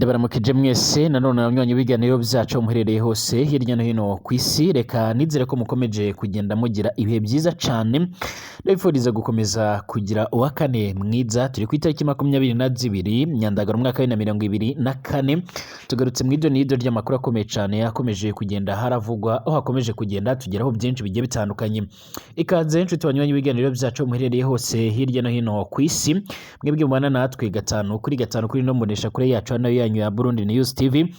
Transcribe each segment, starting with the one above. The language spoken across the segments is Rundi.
Ndabaramukije mwese nanone abanywanyi b'ibiganiro vyacu muherereye hose hirya no hino kw'isi, reka nizere ko mukomeje kugenda mugira ibihe vyiza cane. Ndabifuriza gukomeza kugira uwa kane mwiza. Turi ku itariki 22 Nyandagaro umwaka wa 2024, tugarutse mw'iryo n'iryo ry'amakuru akomeye cane akomeje kugenda haravugwa, aho hakomeje kugenda tugeraho byinshi bigiye bitandukanye. Ikaze nshuti abanywanyi b'ibiganiro vyacu muherereye hose hirya no hino kw'isi, mwebwe mubana natwe gatanu kuri no mbonesha kure yacu nayo yanyu ya Burundi News TV.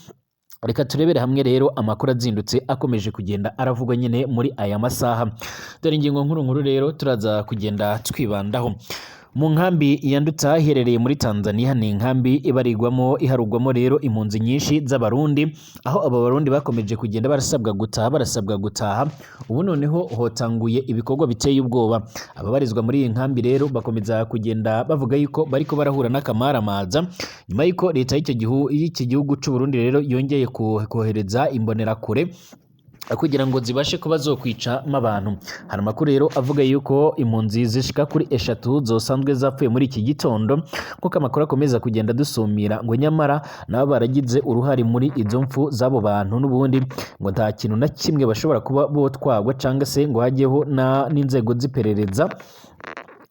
Reka turebere hamwe rero amakuru azindutse akomeje kugenda aravugwa nyene muri aya masaha. Dore ingingo nkuru rero turaza kugenda twibandaho. Mu nkambi ya Nduta iherereye muri Tanzania, ni inkambi iharugwamo rero impunzi nyinshi z'abarundi, aho aba barundi bakomeje kugenda barasabwa gutaha. Ubu noneho hotanguye ibikorwa biteye ubwoba. Ababarizwa muri iyi nkambi rero bakomeza kugenda bavuga yuko bariko barahura n'akamaramaza nyuma yuko leta y'iki gihugu c'u Burundi rero yongeye kohereza imbonerakure kugira ngo zibashe kuba zokwicamo abantu. Hari amakuru rero avuga yuko impunzi zishika kuri 3 zosanzwe zapfuye muri iki gitondo, kuko amakuru akomeza kugenda dusumira ngo nyamara nabo baragize uruhari muri izo mfu z'abo bantu, n'ubundi ngo nta kintu na kimwe bashobora kuba botwagwa cyangwa se ngo hajyeho n'inzego z'iperereza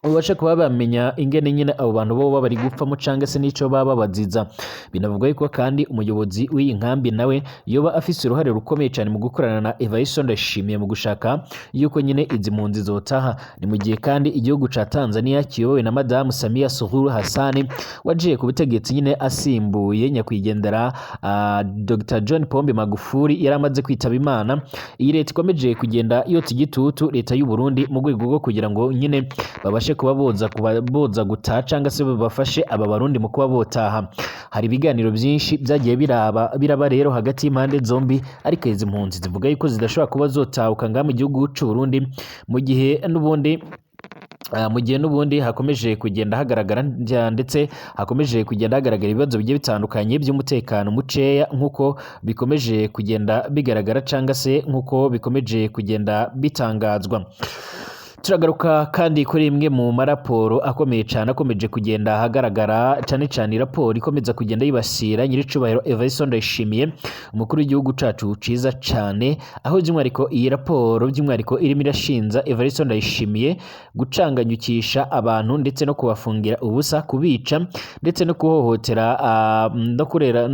ubashe kuba bamenya ingene nyine abo bantu bo bari gupfamo cyangwa se n'ico baba baziza. Binavuga yuko kandi umuyobozi w'iyi nkambi nawe yoba afise uruhare rukomeye cyane mu gukorana na Evariste Ndayishimiye mu gushaka yuko nyine izi mpunzi zotaha. Ni mu gihe kandi igihugu ca Tanzania kiyobowe na Madamu Samia Suluhu Hassan wajiye ku butegetsi nyine asimbuye nyakwigendera Dr. John Pombe Magufuli yari amaze kwitaba Imana. Iyi leta ikomeje kugenda yotsa igitutu leta y'u Burundi mu rwego rwo kugira ngo nyine babashe kuba boza gutaha cyangwa se babafashe aba barundi mu kuba botaha. Hari ibiganiro byinshi byagiye biraba rero hagati y'impande zombi, ariko izi mpunzi zivuga yuko zidashobora kuba zotahuka ngaha mu gihugu c'u Burundi mu gihe n'ubundi hakomeje kugenda hagaragara ndetse hakomeje kugenda hagaragara ibibazo bigiye bitandukanye by'umutekano muceya, nk'uko bikomeje kugenda bigaragara cyangwa se nk'uko bikomeje kugenda bitangazwa. Turagaruka kandi kuri imwe mu maraporo akomeye cyane akomeje kugenda hagaragara, cyane raporo ikomeza kugenda yibasira nyiricubahiro Evariste Ndayishimiye, umukuru w'igihugu cacu ciza cyane, aho by'umwihariko iyi raporo by'umwihariko irimo irashinza Evariste Ndayishimiye gucanganyukisha abantu ndetse no kubafungira ubusa, kubica ndetse no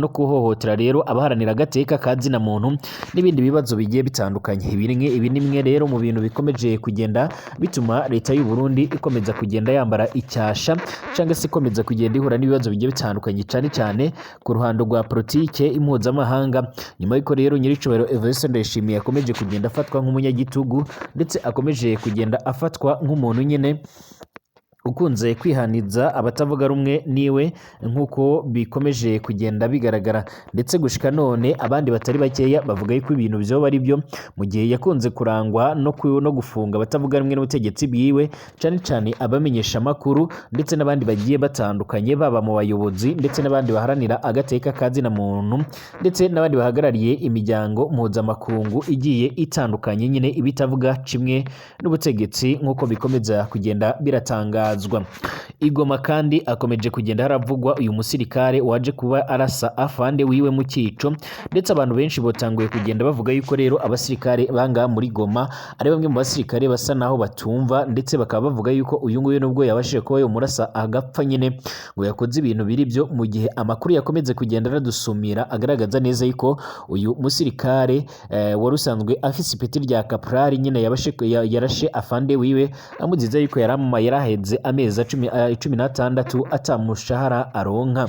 kuhohotera rero abaharanira agateka ka zina muntu n'ibindi bibazo bigiye bitandukanye. Ibi nimwe rero mu bintu bikomeje kugenda bituma leta y'u Burundi ikomeza kugenda yambara icyasha cyangwa se ikomeza kugenda ihura n'ibibazo bigiye bitandukanye, cyane ku ruhando rwa politike impuzamahanga, nyuma y'uko rero nyiricubahiro Evariste Ndayishimiye akomeje kugenda afatwa nk'umunyagitugu ndetse akomeje kugenda afatwa nk'umuntu nyine ukunze kwihaniza abatavuga rumwe niwe, nk'uko bikomeje kugenda bigaragara. Ndetse gushika none abandi batari bakeya bavuga yuko ibintu byoba ari byo, mu gihe yakunze kurangwa no gufunga abatavuga rumwe n'ubutegetsi bwiwe, cyane abamenyesha amakuru ndetse n'abandi bagiye batandukanye, baba mu bayobozi ndetse n'abandi baharanira agateka ka zina muntu ndetse n'abandi bahagarariye imiryango mpuzamakungu igiye itandukanye, nyine ibitavuga kimwe n'ubutegetsi, nk'uko bikomeza kugenda biratangazwa. Igoma kandi akomeje kugenda haravugwa uyu musirikare waje kuba arasa afande wiwe mu cyico, ndetse abantu benshi botanguye kugenda bavuga yuko rero abasirikare banga muri Goma ari bamwe mu basirikare basa naho batumva, ndetse bakaba bavuga yuko uyu nguyu nubwo yabashije kuba yo murasa agapfa nyine ngo yakoze ibintu biri byo, mu gihe amakuru yakomeze kugenda aradusumira agaragaza neza yuko uyu musirikare wari usanzwe afise ipeti rya kaprari nyine yarashe afande wiwe amuziza yuko yaraheze amezi 16 atamushahara aronka.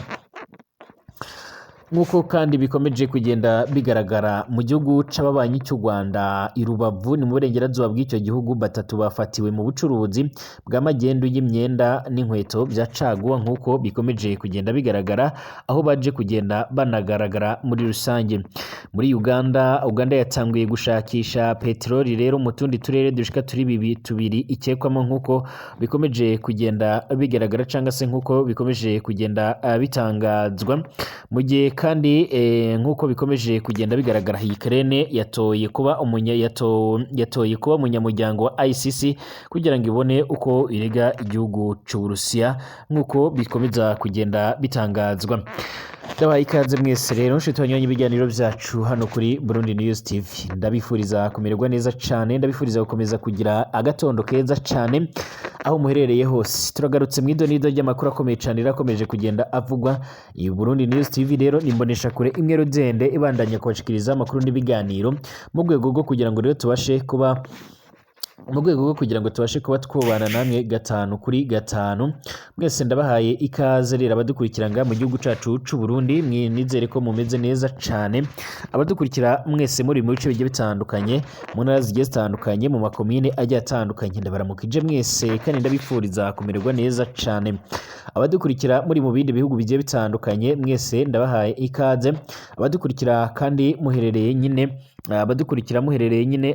Nk'uko kandi bikomeje kugenda bigaragara mu gihugu c'ababanyi cy'u Rwanda, i Rubavu ni mu burengerazuba bw'icyo gihugu, batatu bafatiwe mu bucuruzi bw'amagendu y'imyenda n'inkweto bya caguwa, nk'uko bikomeje kugenda bigaragara, aho baje kugenda banagaragara muri rusange. Muri Uganda yatanguye gushakisha peteroli rero mu tundi turere dushika tubiri ikekwamo, nk'uko bikomeje kugenda bigaragara cyangwa se nk'uko bikomeje kugenda bitangazwa. Mu gihe kandi nk'uko bikomeje kugenda bigaragara, Ukraine yatoye kuba umunyamuryango wa ICC kugira ngo ibone uko irega igihugu cy'Uburusiya, nk'uko bikomeza kugenda bitangazwa. Ndabahaye ikaze mwese rero nshuti banywanyi ibiganiro byacu hano kuri Burundi News TV. Ndabifuriza kumererwa neza cyane, ndabifuriza gukomeza kugira agatondo keza cyane aho muherereye hose. Turagarutse mu idonido ry'amakuru akomeye cyane rakomeje kugenda avugwa. Iyi Burundi News TV rero nimbonesha kure imwe rudende ibandanya kubashikiriza amakuru n'ibiganiro mu rwego rwo kugira ngo rero tubashe kuba twubana namwe gatanu kuri gatanu. Mwese ndabahaye ikaze rero abadukurikiranga mu gihugu cacu c'u Burundi, nizere ko mumeze neza cane. Abadukurikira mwese muri mu bice bigiye bitandukanye, mu ntara zigiye zitandukanye, mu makomine agiye atandukanye, ndabaramukije mwese kandi ndabifuriza kumererwa neza cane. Abadukurikira muri mu bindi bihugu bigiye bitandukanye, mwese ndabahaye ikaze. Abadukurikira kandi muherereye nyine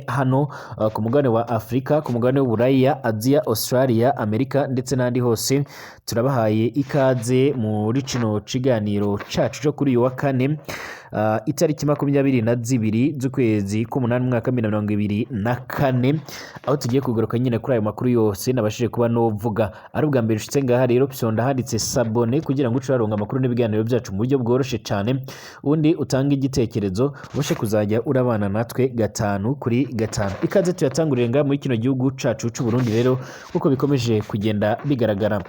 hano ku mugabane wa Afrika, ku mugabane w'Uburaya, Aziya, Australia, Amerika ndetse n'andi hose, turabahaye ikaze muri kino kiganiro cacu cyo kuri uyu wa kane, itariki 22 z'ukwezi k'umunani mwaka 2024, aho tugiye kugaruka nyine kuri ayo makuru yose nabashije kuba novuga. Ari ubwa mbere ushitse ngaha rero pyonda handitse sabone kugira ngo ucuraronga amakuru n'ibiganiro byacu mu buryo bworoshe cyane, ubundi utanga igitekerezo ubashe kuzajya urabana natwe gatanu kuri gatanu. Ikaze tuyatangurire ngaha muri kino gihugu cacu c'u Burundi rero kuko bikomeje kugenda bigaragara.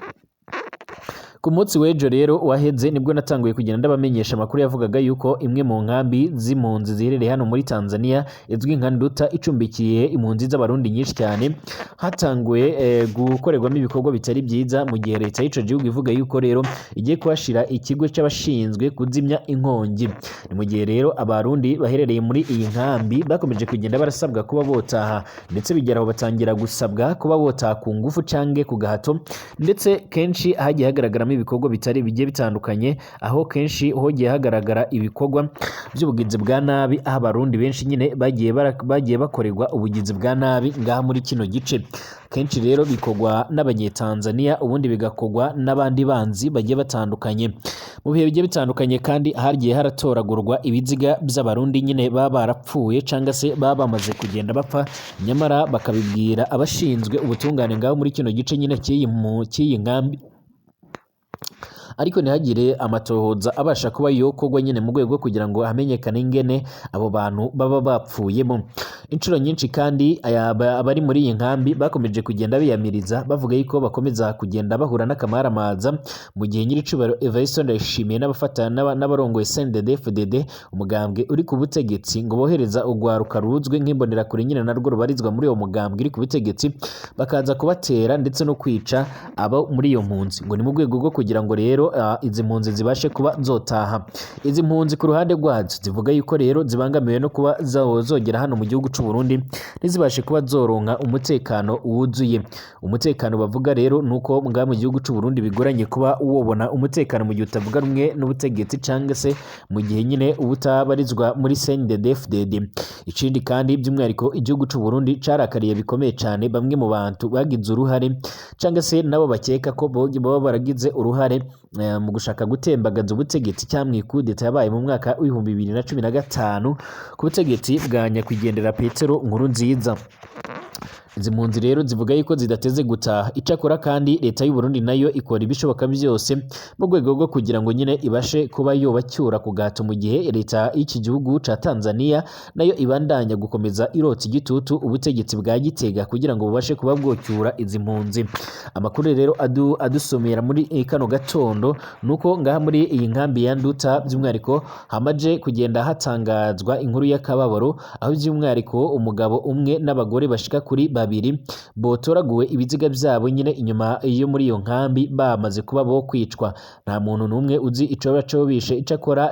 Ku munsi w'ejo rero waheze nibwo natanguye kugenda ndabamenyesha amakuru yavugaga yuko imwe mu nkambi z'impunzi ziherereye hano muri Tanzania izwi nka Nduta icumbikiye impunzi z'abarundi nyinshi cyane, hatanguye gukorerwamo ibikorwa bitari byiza, mu gihe leta y'ico gihugu ivuga yuko rero igiye kuhashira ikigo c'abashinzwe kuzimya inkongi. Ni mu gihe rero abarundi baherereye muri iyi nkambi bakomeje kugenda barasabwa kuba botaha, ndetse bigera aho batangira gusabwa kuba botaha ku ngufu canke ku gahato, ndetse kenshi hagiye hagaragaramo ibikorwa bitari bigiye bitandukanye, aho kenshi hogiye hagaragara ibikorwa by'ubugizi bwa nabi, aho abarundi benshi nyine bagiye bakorerwa ubugizi bwa nabi ngaha muri kino gice. Kenshi rero bikorwa n'abanyetanzania, ubundi bigakorwa n'abandi banzi bagiye batandukanye. Mu bihe bigiye bitandukanye kandi hagiye haratoragurwa ibiziga by'abarundi nyine baba barapfuye cyangwa se baba bamaze kugenda bapfa, nyamara bakabibwira abashinzwe ubutungane ngaho muri kino gice nyine cy'iyi nkambi, ariko ntihagire amatohoza abasha kuba yokorwa nyine mu rwego kugira ngo hamenyekane ingene abo bantu baba bapfuyemo. Inshuro nyinshi kandi abari muri iyi nkambi bakomeje kugenda biyamiriza bavuga yuko bakomeza kugenda bahura n'akamaramaza, mu gihe nyiricubahiro Evariste Ndayishimiye n'abafatana n'abarongoye CNDD-FDD, umugambwe uri ku butegetsi, ngo bohereza urwaruka ruzwi nk'imbonerakure nyine narwo rubarizwa muri uwo mugambwe uri ku butegetsi, bakaza kubatera ndetse no kwica abo muri iyo mpunzi, ngo ni mu rwego rwo kugira ngo rero izi mpunzi zibashe kuba zotaha. Izi mpunzi ku ruhande rwazo zivuga yuko rero zibangamiwe no kuba zogera hano mu gihugu c'u Burundi ntizibashe kuba zoronka umutekano wuzuye. Umutekano bavuga rero nuko ngaha mu gihugu c'u Burundi bigoranye kuba wobona umutekano mu gihe utavuga rumwe n'ubutegetsi cyangwa se mu gihe nyine ubutabarizwa muri CNDD-FDD. Ikindi kandi by'umwihariko igihugu c'u Burundi carakariye bikomeye cyane bamwe mu bantu bagize uruhare cyangwa se nabo bakeka ko baba baragize uruhare mu gushaka gutembagaza ubutegetsi cyangwa ikudeta yabaye mu mwaka w'ibihumbi 2015 ku butegetsi bwa nyakwigendera Petero Nkurunziza. Izi mpunzi rero zivuga yuko zidateze gutaha. Icakora kandi leta y'u Burundi nayo ikora ibishoboka byose mu rwego rwo kugira ngo nyine ibashe kuba yobacyura ku gahato, mu gihe leta y'iki gihugu ca Tanzania nayo ibandanya gukomeza irota igitutu ubutegetsi bwa Gitega kugira ngo bubashe kuba bwocyura izi mpunzi. Amakuru rero adusomera muri kano gatondo nuko ngaha muri iyi nkambi ya Nduta by'umwihariko hamaje kugenda hatangazwa inkuru y'akababaro, aho by'umwihariko umugabo umwe n'abagore bashika kuri babiri botoraguwe ibiziga byabo nyine inyuma yo muri iyo nkambi bamaze kuba bo kwicwa. Nta muntu n'umwe uzi ico bishe. Icakora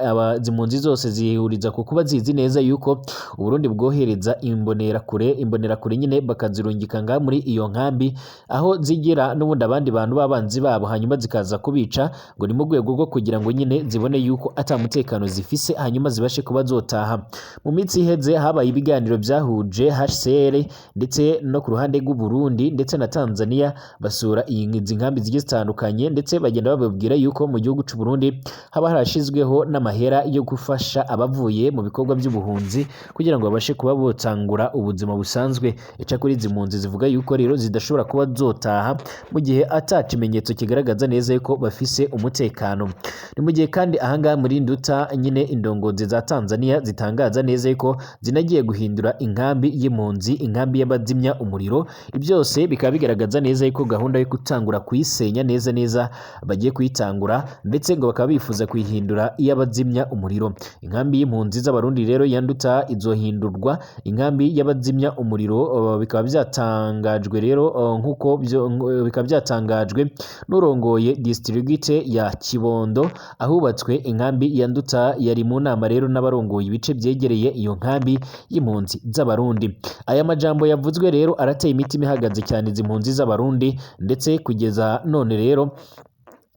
impunzi zose zihuriza ku kuba zizi neza yuko Uburundi bwohereza imbonerakure nyine bakazirungika ngaha muri iyo nkambi, aho zigira n'ubundi abandi bantu b'abanzi babo, hanyuma zikaza kubica, ngo ni mu rwego rwo kugira ngo nyine zibone yuko ata mutekano zifise, hanyuma zibashe kuba zotaha. Mu minsi iheze habaye ibiganiro byahuje HCR ndetse no ku ruhande rw'u Burundi ndetse na Tanzania basura izi nkambi zigiye zitandukanye, ndetse bagenda bababwira yuko mu gihugu cy'u Burundi haba harashizweho n'amahera yo gufasha abavuye mu bikorwa by'ubuhunzi kugira ngo babashe kuba botangura ubuzima busanzwe. Ica kuri izi mpunzi zivuga yuko rero zidashobora kuba zotaha mu gihe ata kimenyetso kigaragaza neza yuko bafise umutekano. Ni mu gihe kandi ahangaha muri Nduta nyine indongozi za Tanzania zitangaza neza yuko zinagiye guhindura inkambi y'impunzi, inkambi y'abazimya umuriro. Ibyose bikaba bigaragaza neza yuko gahunda yo gutangura kuyisenya neza neza bagiye kuyitangura, ndetse ngo bakaba bifuza kuyihindura iy'abazimya umuriro. Inkambi y'impunzi z'abarundi rero ya Nduta izohindurwa inkambi y'abazimya umuriro, bikaba byatangajwe rero nkuko bikaba byatangajwe n'urongoye district ya Kibondo ahubatswe inkambi ya Nduta. Yari mu nama rero n'abarongoye ibice byegereye iyo nkambi y'impunzi z'abarundi. Aya majambo yavuzwe rero arateye imitima ihagaze cyane izi mpunzi z'abarundi, ndetse kugeza none rero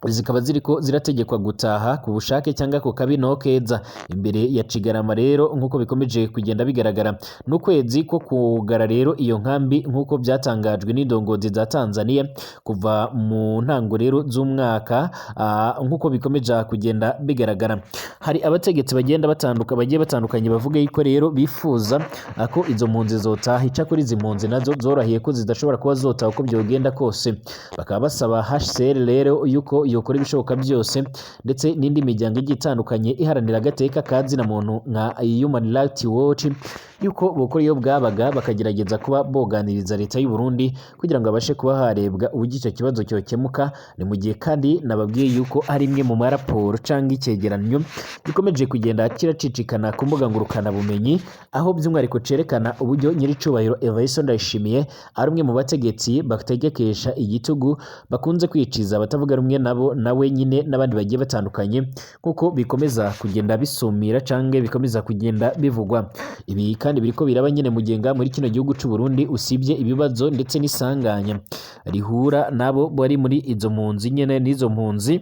zikaba ziriko zirategekwa gutaha ku bushake cyangwa ku kabino keza. Imbere ya Cigarama rero nkuko bikomeje kugenda bigaragara n'ukwezi ko kugara rero iyo nkambi nkuko byatangajwe n'indongozi za Tanzania kuva mu ntango rero z'umwaka, nkuko bikomeje kugenda bigaragara. Hari abategetsi bagiye batandukanye bavuga yuko rero bifuza ko izo mpunzi zotaha. Ica kuri izi mpunzi nazo zorohiye ko zidashobora kuba zotaha uko byogenda kose, bakaba basaba HCR rero yuko yokora ibishoboka byose, ndetse n'indi miryango igiye itandukanye iharanira agateka ka zina muntu nka Human Rights Watch yuko bokora iyo bwabaga bakagerageza kuba boganiriza leta y'u Burundi kugira ngo abashe kuba harebwa uburyo icyo kibazo cyokemuka. Ni mu gihe kandi nababwiye yuko hari imwe mu maraporo cyangwa icyegeranyo gikomeje kugenda kiracicikana ku mbuga ngurukana bumenyi, aho by'umwihariko cerekana uburyo nyiricubahiro Evariste Ndayishimiye ari umwe mu bategetsi bategekesha igitugu bakunze kwiciza abatavuga rumwe nabo nawe nyine n'abandi bagiye batandukanye, kuko bikomeza kugenda bisumira cyangwa bikomeza kugenda bivugwa. Ibi kandi biriko biraba nyine mugenga muri kino gihugu cy'u Burundi, usibye ibibazo ndetse n'isanganya rihura nabo bari muri izo mpunzi nyine n'izo mpunzi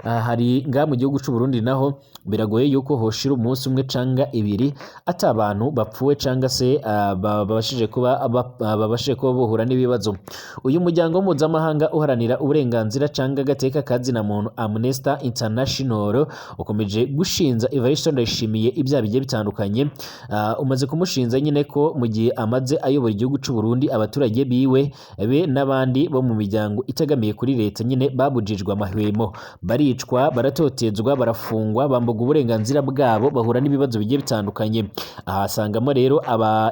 hari nga mu gihugu cy'u Burundi naho biragoye yuko hoshira umunsi umwe canga ibiri atabantu bapfuwe canga se babashije kuba bohura n'ibibazo. Uyu muryango mpuzamahanga uharanira uburenganzira canga gateka kazina muntu Amnesty International ukomeje gushinza Evariste Ndayishimiye ibyaha bigiye bitandukanye. Umaze kumushinza nyine ko mu gihe amaze ayobora igihugu cy'u Burundi abaturage biwe be n'abandi bo mu miryango itegamiye kuri leta nyine babujijwe amahwemo, baricwa, baratotezwa, barafungwa, bambuga uburenganzira bwabo, bahura n'ibibazo bigiye bitandukanye. Ahasangamo rero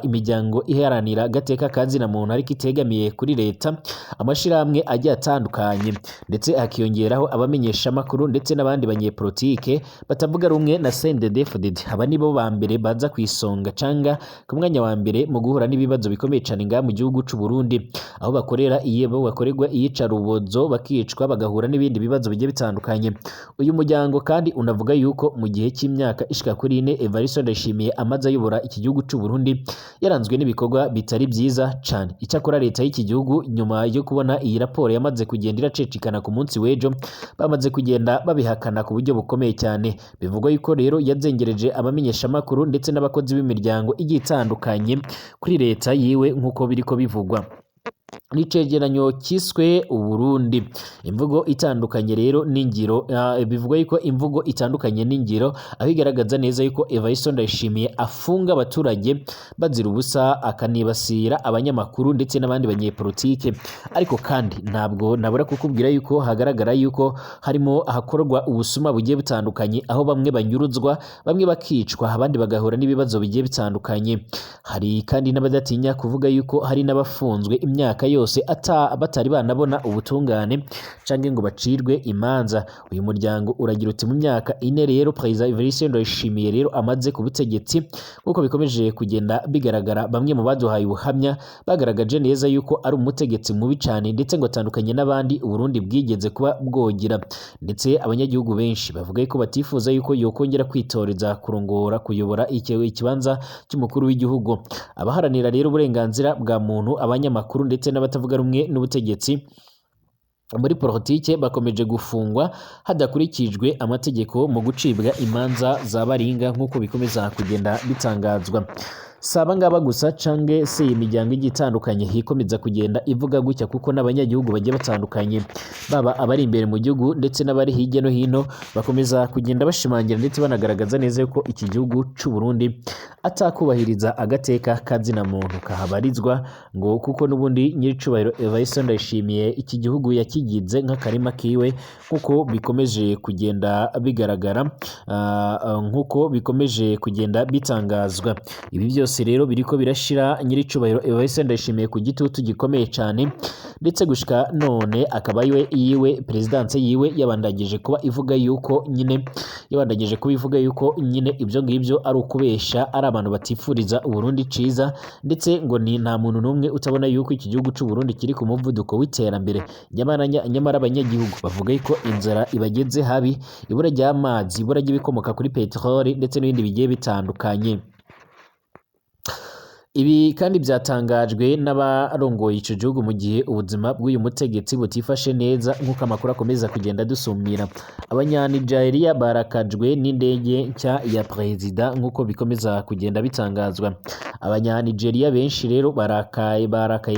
imiryango iharanira agateka kazina muntu ariko itegamiye kuri leta, amashirahamwe agiye atandukanye, ndetse hakiyongeraho abamenyesha makuru ndetse n'abandi banyepolitike batavuga rumwe na CNDD-FDD. Aba nibo ba mbere baza kwisonga canga ku mwanya wa mbere mu guhura n'ibibazo bikomeye cyane nga mu gihugu cy'u Burundi, aho bakorerwa iyicarubozo, bakicwa, bagahura n'ibindi bibazo bigiye bitandukanye. Uyu muryango kandi unavuga yuko mu gihe cy'imyaka ishika kuri 4 Evariste Ndayishimiye amaze ayobora iki gihugu cy'u Burundi yaranzwe n'ibikorwa bitari byiza cyane. Icyakora leta y'iki gihugu nyuma yo kubona iyi raporo yamaze kugenda iracecikana ku munsi w'ejo, bamaze kugenda babihakana ku buryo bukomeye cyane. Bivugwa yuko rero yazengereje abamenyesha makuru ndetse n'abakozi b'imiryango igiye itandukanye kuri leta yiwe nkuko biriko bivugwa. N'icegeranyo kiswe Uburundi, imvugo itandukanye rero n'ingiro. Bivugwa yuko imvugo itandukanye n'ingiro, aho igaragaza neza yuko Evariste Ndayishimiye afunga abaturage bazira ubusa, akanibasira abanyamakuru ndetse n'abandi banyepolitike. Ariko kandi ntabwo nabura kukubwira yuko hagaragara yuko harimo hakorwa ubusuma bugiye butandukanye, aho bamwe banyuruzwa, bamwe bakicwa, abandi bagahura n'ibibazo bigiye bitandukanye. Hari kandi n'abadatinya kuvuga yuko hari n'abafunzwe imyaka yose batari banabona ubutungane canke ngo bacirwe imanza. Uyu muryango uragira uti mu myaka 4 rero President Evariste Ndayishimiye rero amaze ku butegetsi, nkuko bikomeje kugenda bigaragara, bamwe mu baduhaye ubuhamya bagaragaje neza yuko ari umutegetsi mubi cyane, ndetse ngo atandukanye n'abandi Uburundi bwigeze kuba bwogira. Ndetse abanyagihugu benshi bavuga yuko batifuza yuko yokongera kwitoreza kurongora kuyobora ikibanza cy'umukuru w'igihugu. Abaharanira rero uburenganzira bwa muntu, abanyamakuru ndetse n'abatavuga rumwe n'ubutegetsi muri politike bakomeje gufungwa hadakurikijwe amategeko mu gucibwa imanza za baringa, nk'uko bikomeza kugenda bitangazwa. saba ngaba gusa cange se imiryango igitandukanye hikomeza kugenda ivuga gutya, kuko n'abanyagihugu bagiye batandukanye baba abari imbere mu gihugu ndetse n'abari hirya no hino bakomeza kugenda bashimangira ndetse banagaragaza neza ko iki gihugu c'u Burundi atakubahiriza agateka kazina muntu kahabarizwa, ngo kuko n'ubundi nyiricubahiro Evariste Ndayishimiye iki gihugu yakigize nk'akarima kiwe, nkuko bikomeje kugenda bigaragara, nkuko bikomeje kugenda bitangazwa. Ibi byose rero biriko birashira nyiricubahiro Evariste Ndayishimiye ku gitutu gikomeye cyane, ndetse gushika none akaba yiwe presidence yiwe yabandagije kuba ivuga yuko nyine ibyo ngibyo ari ukubesha, ari abantu batifuriza Uburundi ciza, ndetse ngo ni nta muntu n'umwe utabona yuko iki gihugu c'u Burundi kiri ku muvuduko w'iterambere. Nyamara abanyagihugu bavuga ko inzara ibageze habi, ibura ry'amazi, ibura ry'ibikomoka kuri peteroli ndetse n'ibindi bigiye bitandukanye. Ibi kandi byatangajwe n'abarongoye ico gihugu mu gihe ubuzima bw'uyu mutegetsi butifashe neza, nk'uko amakuru akomeza kugenda dusumira. Abanyanigeria barakajwe n'indege nshya ya perezida, nk'uko bikomeza kugenda bitangazwa. Abanyanigeria benshi rero barakaye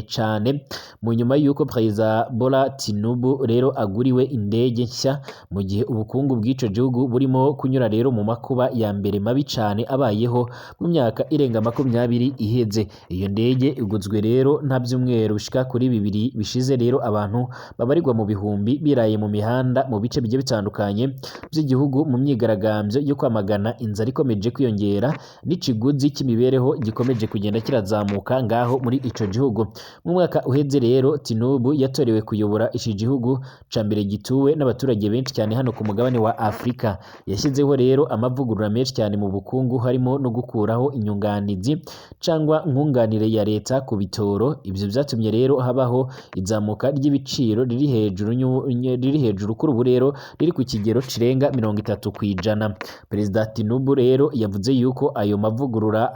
cyane mu nyuma y'uko perezida Bola Tinubu rero aguriwe indege nshya, mu gihe ubukungu bw'ico gihugu burimo kunyura rero mu makuba ya mbere mabi cyane abayeho mu myaka irenga 20 iheze. Iyo ndege iguzwe rero nta byumweru bishika kuri 2 bishize, rero abantu babarirwa mu bihumbi biraye mu mihanda mu bice bigiye bitandukanye by'igihugu mu myigaragambyo yo kwamagana inzara ikomeje kwiyongera n'ikiguzi cy'imibereho gikomeje kugenda kirazamuka ngaho muri ico gihugu. Mu mwaka uheze rero Tinubu yatorewe kuyobora iki gihugu ca mbere gituwe n'abaturage benshi cyane hano ku mugabane wa Afrika. Yashyizeho rero amavugurura menshi cyane mu bukungu, harimo no gukuraho inyunganizi cyangwa nkunganire ya leta ku bitoro. Ibyo byatumye rero habaho izamuka ry'ibiciro riri hejuru kuri ubu rero riri ku kigero kirenga 30%. Perezida Tinubu rero yavuze yuko ayo mavugurura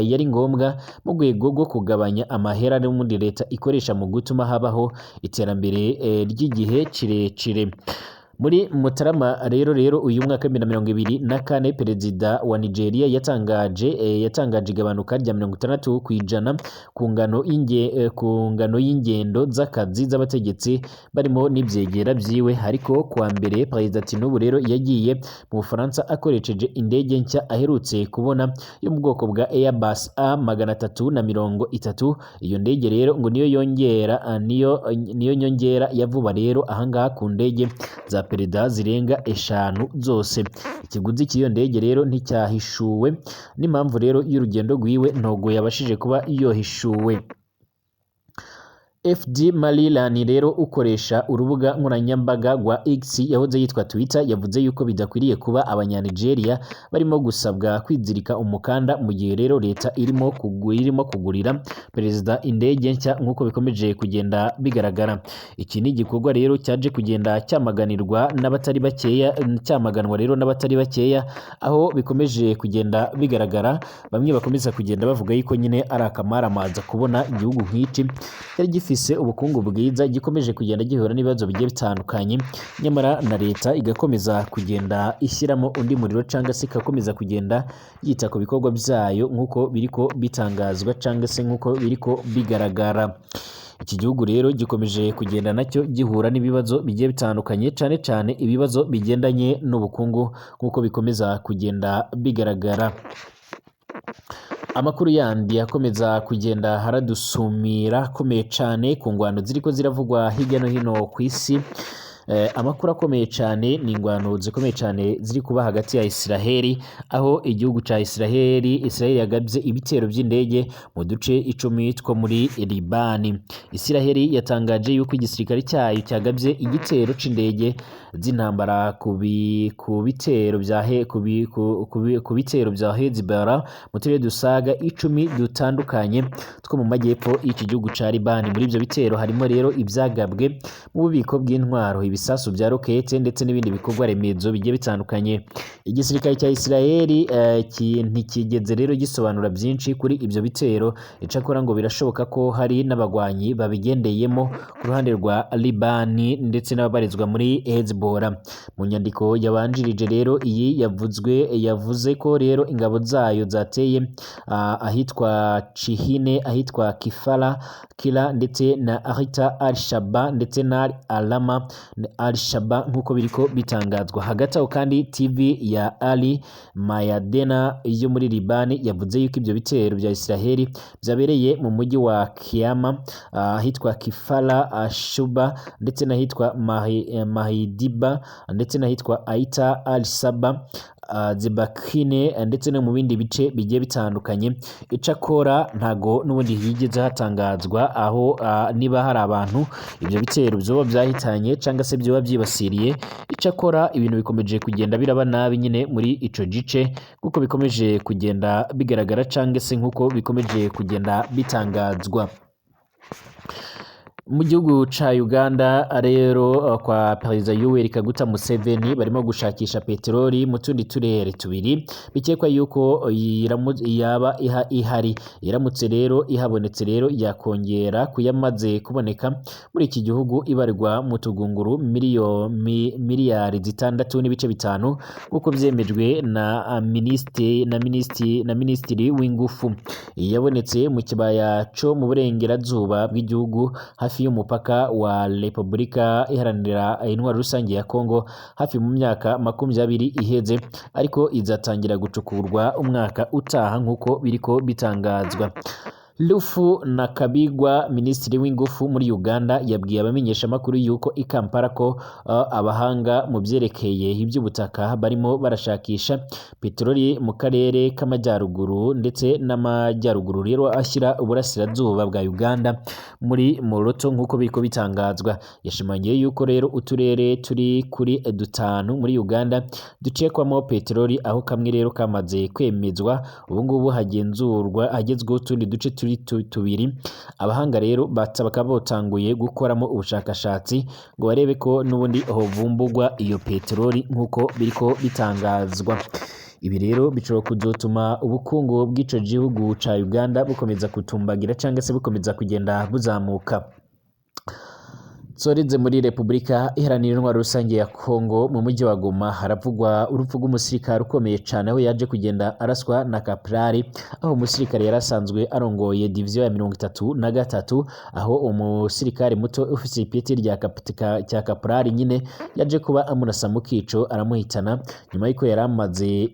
yari ngombwa mu rwego rwo kugabanya amahera n'ubundi leta ikoresha mu gutuma habaho iterambere ry'igihe kirekire. Muri Mutarama rero uyu mwaka 2024 perezida wa Nigeria yatangaje igabanuka rya 60% ku ngano y'ingendo z'akazi z'abategetsi barimo n'ibyegera byiwe. Ariko kuwa mbere perezida Tinubu rero yagiye mu Bufaransa akoresheje indege nshya aherutse kubona yo mu bwoko bwa Airbus A330. Iyo ndege rero ngo niyo nyongera ya vuba rero ahangaha ku ndege za perezida zirenga 5 zose. Ikiguzi cy'iyo ndege rero nticyahishuwe, n'impamvu rero y'urugendo rwiwe ntogo yabashije kuba yohishuwe. FD Marilani rero ukoresha urubuga nkoranyambaga rwa X yahoze yitwa Twitter yavuze yuko bidakwiriye kuba abanyanigeria barimo gusabwa kwizirika umukanda mu gihe rero leta irimo kugurira perezida indege nshya, nk'uko bikomeje kugenda bigaragara. Iki ni igikorwa rero cyaje kugenda cyamaganwa n'abatari bakeya, aho bikomeje kugenda bigaragara. Bamwe bakomeza kugenda bavuga yuko nyine ari akamaramaza kubona igihugu nk'iki cyari gifise ubukungu bwiza gikomeje kugenda gihura n'ibibazo bigiye bitandukanye, nyamara na leta igakomeza kugenda ishyiramo undi muriro cyangwa se igakomeza kugenda yita ku bikorwa byayo nk'uko biriko bitangazwa cyangwa se nk'uko biriko bigaragara. Iki gihugu rero gikomeje kugenda nacyo gihura n'ibibazo bigiye bitandukanye, cyane cyane ibibazo bigendanye n'ubukungu nk'uko bikomeza kugenda bigaragara. Amakuru yandi yakomeza kugenda haradusumira akomeye cyane ku ngwano ziriko ziravugwa hirya no hino ku isi. Amakuru akomeye cyane ni ingwano zikomeye cyane ziri kuba hagati ya Israeli, aho igihugu ca Israeli yagabye ibitero by'indege mu duce 10 two muri Libani. Israeli yatangaje yuko igisirikare cyayo cyagabye igitero c'indege z'intambara ku bitero bya Hezbollah mu turere dusaga 10 dutandukanye two mu majyepfo y'iki gihugu ca Libani. Muri ibyo bitero harimo rero ibyagabwe mu bubiko bw'intwaro, ibisasu bya rokete ndetse n'ibindi bikorwa remezo bigiye bitandukanye. Igisirikare cya Israeli ntikigeze rero gisobanura byinshi kuri ibyo bitero, icakora ngo birashoboka ko hari n'abagwanyi babigendeyemo ku ruhande rwa Libani ndetse n'ababarizwa muri Hezbollah. Mu nyandiko yabanjirije rero iyi yavuze ko rero ingabo zayo zateye ahitwa Chihine, ahitwa Kila ndetse na Ahita al-Shaba ndetse na Alama al-Shaba nk'uko biriko bitangazwa. Hagati aho kandi TV ya Ali Mayadena yo muri Libani yavuze yuko ibyo bitero bya Israeli byabereye mu mujyi wa Kiama, ahitwa Kifala Shuba ndetse n'ahitwa Mahidiba ndetse n'ahitwa Aita al-Saba Zebakine ndetse no mu bindi bice bigiye bitandukanye. Icakora ntago n'ubundi higeze hatangazwa aho niba hari abantu ibyo bitero byoba byahitanye cyangwa se byoba byibasiriye. Icakora ibintu bikomeje kugenda biraba nabi nyine muri ico gice kuko bikomeje kugenda bigaragara cyangwa se nkuko bikomeje kugenda bitangazwa. Mu gihugu ca Uganda rero kwa Perezida Yoweri Kaguta Museveni barimo gushakisha peteroli mu tundi turere tubiri bikekwa yuko yaba ihari. Iramutse rero ihabonetse rero yakongera kuyamaze kuboneka muri iki gihugu ibarirwa mu tugunguru miliyari 6 n'ibice 5 uko byemejwe na ministiri w'ingufu. Yabonetse mu kibaya cyo mu burengerazuba bw'igihugu hafi y'umupaka wa Repubulika Iharanira Intwaro Rusange ya Kongo hafi mu myaka 20 iheze, ariko izatangira gucukurwa umwaka utaha nk'uko biriko bitangazwa. Lufu Nakabigwa, minisitiri w'ingufu muri Uganda, yabwiye abamenyesha makuru yuko i Kampala ko abahanga mu byerekeye iby'ubutaka barimo barashakisha peteroli mu karere k'amajyaruguru ndetse n'amajyaruguru rero ashyira uburasirazuba bwa Uganda muri Moroto nk'uko biriko bitangazwa. Yashimangiye yuko rero uturere turi kuri 5 muri Uganda ducekwamo peteroli, aho kamwe rero kamaze kwemezwa. Ubu ngubu hagezweho utundi duce tubiri. Abahanga rero bakaba botanguye gukoramo ubushakashatsi ngo barebe ko n'ubundi hovumbugwa iyo peteroli nk'uko biriko bitangazwa. Ibi rero bishobora kuzotuma ubukungu bw'ico gihugu ca Uganda bukomeza kutumbagira cyangwa se bukomeza kugenda buzamuka. Sorinze muri Repubulika Iharanira Intwaro Rusange ya Kongo mu mujyi wa Goma haravugwa urupfu rw'umusirikare ukomeye cyane aho yaje kugenda araswa na kaprari, aho umusirikare yarasanzwe arongoye diviziyo ya 33 aho umusirikare muto ufite ipeti rya kaprari nyine yaje kuba amurasa mu kico aramuhitana nyuma y'uko yaramaze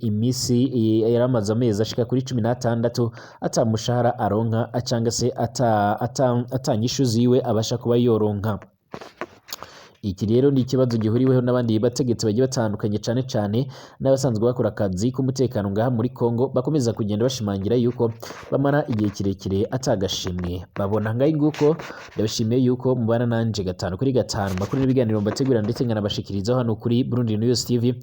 amezi ashika kuri 16 atamushahara aronka acanga se atanyishu ziwe abasha kuba yoronka. Iki rero ni ikibazo gihuriweho n'abandi bategetsi bagiye batandukanye cyane n'abasanzwe bakora akazi k'umutekano ngaha muri Kongo, bakomeza kugenda bashimangira yuko bamara igihe kirekire atagashimwe babona. Ngaho nguko ndabashimiye yuko mubana nanje 5 kuri 5 makuru n'ibiganiro mbategurira ndetse nkanabashikirizaho hano kuri Burundi News TV.